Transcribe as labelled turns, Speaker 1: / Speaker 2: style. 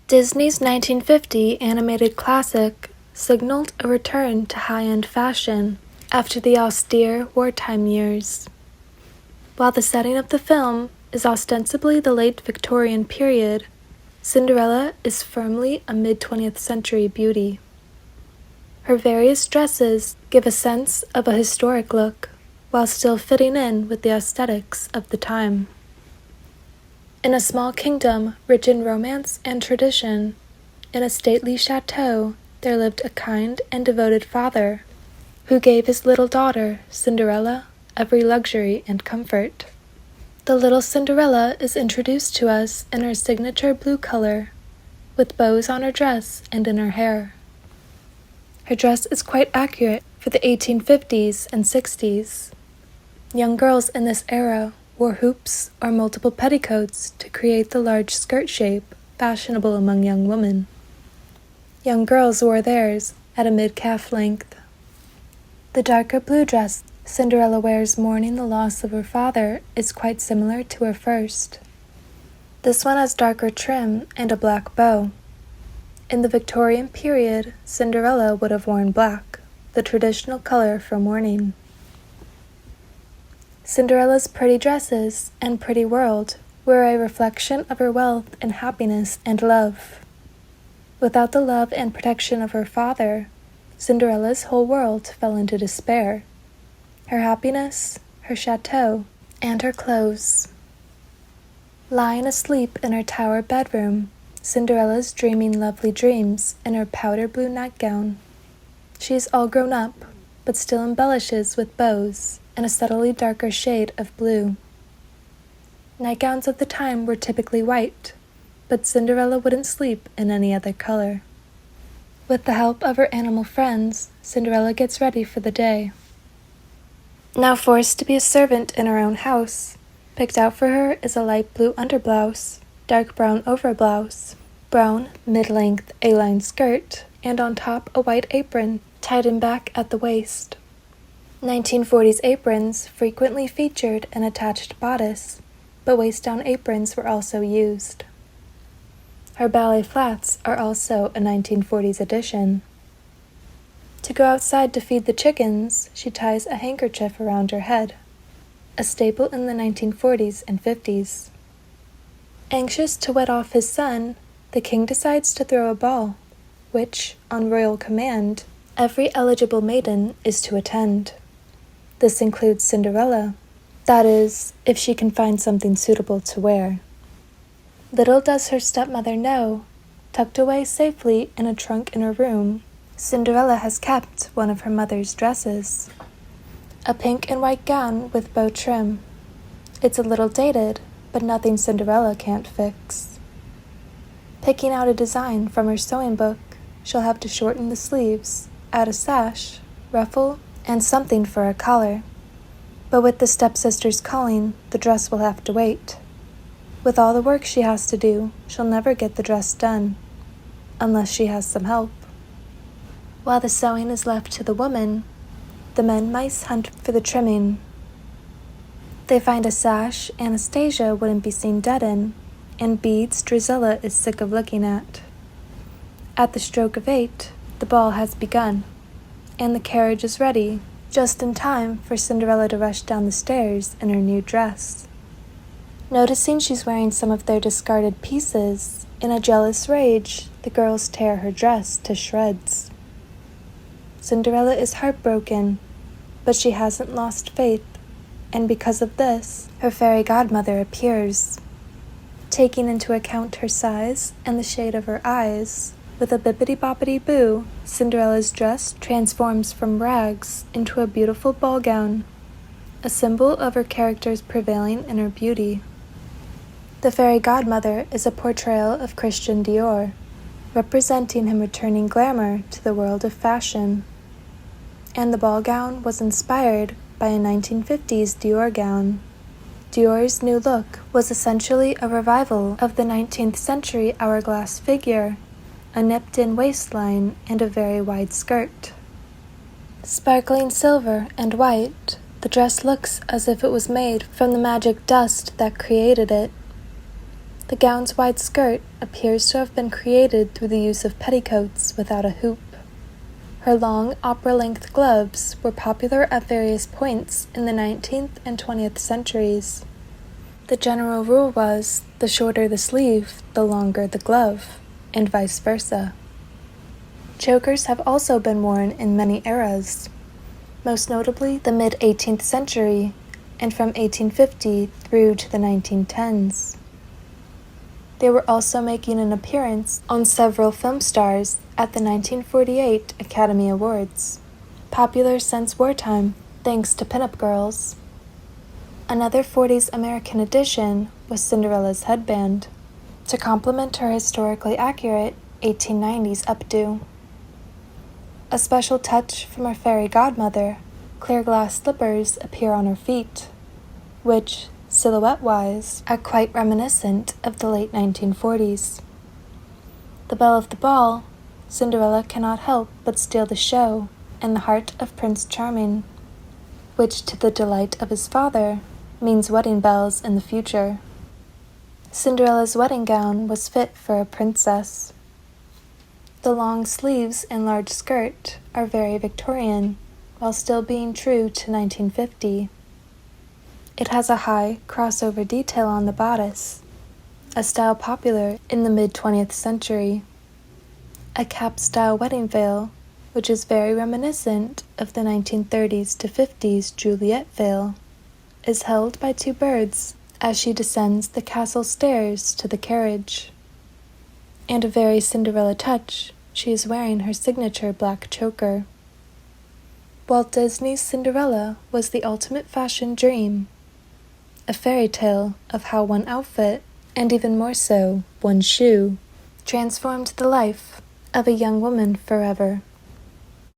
Speaker 1: Disney's 1950 animated classic signaled a return to high-end fashion after the austere wartime years. While the setting of the film is ostensibly the late Victorian period, Cinderella is firmly a mid-20th century beauty. Her various dresses give a sense of a historic look, while still fitting in with the aesthetics of the time. In a small kingdom rich in romance and tradition, in a stately chateau, there lived a kind and devoted father who gave his little daughter, Cinderella, every luxury and comfort. The little Cinderella is introduced to us in her signature blue color, with bows on her dress and in her hair. Her dress is quite accurate for the 1850s and 60s. Young girls in this era wore hoops or multiple petticoats to create the large skirt shape fashionable among young women. Young girls wore theirs at a mid-calf length. The darker blue dress Cinderella wears mourning the loss of her father is quite similar to her first. This one has darker trim and a black bow. In the Victorian period, Cinderella would have worn black, the traditional color for mourning. Cinderella's pretty dresses and pretty world were a reflection of her wealth and happiness and love. Without the love and protection of her father, Cinderella's whole world fell into despair. Her happiness, her chateau, and her clothes. Lying asleep in her tower bedroom, Cinderella's dreaming lovely dreams in her powder blue nightgown. She is all grown up, but still embellishes with bows and a subtly darker shade of blue. Nightgowns of the time were typically white, but Cinderella wouldn't sleep in any other color. With the help of her animal friends, Cinderella gets ready for the day. Now forced to be a servant in her own house, picked out for her is a light blue underblouse, dark brown overblouse, brown mid-length A-line skirt, and on top a white apron tied in back at the waist. 1940s aprons frequently featured an attached bodice, but waist-down aprons were also used. Her ballet flats are also a 1940s addition. To go outside to feed the chickens, she ties a handkerchief around her head, a staple in the 1940s and 50s. Anxious to wet off his son, the king decides to throw a ball, which, on royal command, every eligible maiden is to attend. This includes Cinderella, that is, if she can find something suitable to wear. Little does her stepmother know, tucked away safely in a trunk in her room, Cinderella has kept one of her mother's dresses. A pink and white gown with bow trim. It's a little dated, but nothing Cinderella can't fix. Picking out a design from her sewing book, she'll have to shorten the sleeves, add a sash, ruffle, and something for a collar. But with the stepsisters calling, the dress will have to wait. With all the work she has to do, she'll never get the dress done, unless she has some help. While the sewing is left to the woman, the men mice hunt for the trimming. They find a sash Anastasia wouldn't be seen dead in, and beads Drusilla is sick of looking at. At the stroke of 8, the ball has begun, and the carriage is ready, just in time for Cinderella to rush down the stairs in her new dress. Noticing she's wearing some of their discarded pieces, in a jealous rage, the girls tear her dress to shreds. Cinderella is heartbroken, but she hasn't lost faith, and because of this, her fairy godmother appears. Taking into account her size and the shade of her eyes, with a bippity-boppity-boo, Cinderella's dress transforms from rags into a beautiful ball gown, a symbol of her character's prevailing in her beauty. The fairy godmother is a portrayal of Christian Dior, representing him returning glamour to the world of fashion. And the ball gown was inspired by a 1950s Dior gown. Dior's new look was essentially a revival of the 19th century hourglass figure, a nipped-in waistline and a very wide skirt. Sparkling silver and white, the dress looks as if it was made from the magic dust that created it. The gown's wide skirt appears to have been created through the use of petticoats without a hoop. Her long, opera-length gloves were popular at various points in the 19th and 20th centuries. The general rule was, the shorter the sleeve, the longer the glove, and vice versa. Chokers have also been worn in many eras, most notably the mid-18th century, and from 1850 through to the 1910s. They were also making an appearance on several film stars at the 1948 Academy Awards, popular since wartime thanks to pinup girls. Another 40s American addition was Cinderella's headband, to complement her historically accurate 1890s updo. A special touch from her fairy godmother, clear glass slippers appear on her feet, which, silhouette-wise, are quite reminiscent of the late 1940s. The belle of the ball, Cinderella cannot help but steal the show and the heart of Prince Charming, which, to the delight of his father, means wedding bells in the future. Cinderella's wedding gown was fit for a princess. The long sleeves and large skirt are very Victorian, while still being true to 1950. It has a high crossover detail on the bodice, a style popular in the mid-20th century. A cap-style wedding veil, which is very reminiscent of the 1930s to 50s Juliet veil, is held by two birds as she descends the castle stairs to the carriage. And a very Cinderella touch, she is wearing her signature black choker. Walt Disney's Cinderella was the ultimate fashion dream, a fairy tale of how one outfit, and even more so, one shoe, transformed the life of a young woman forever.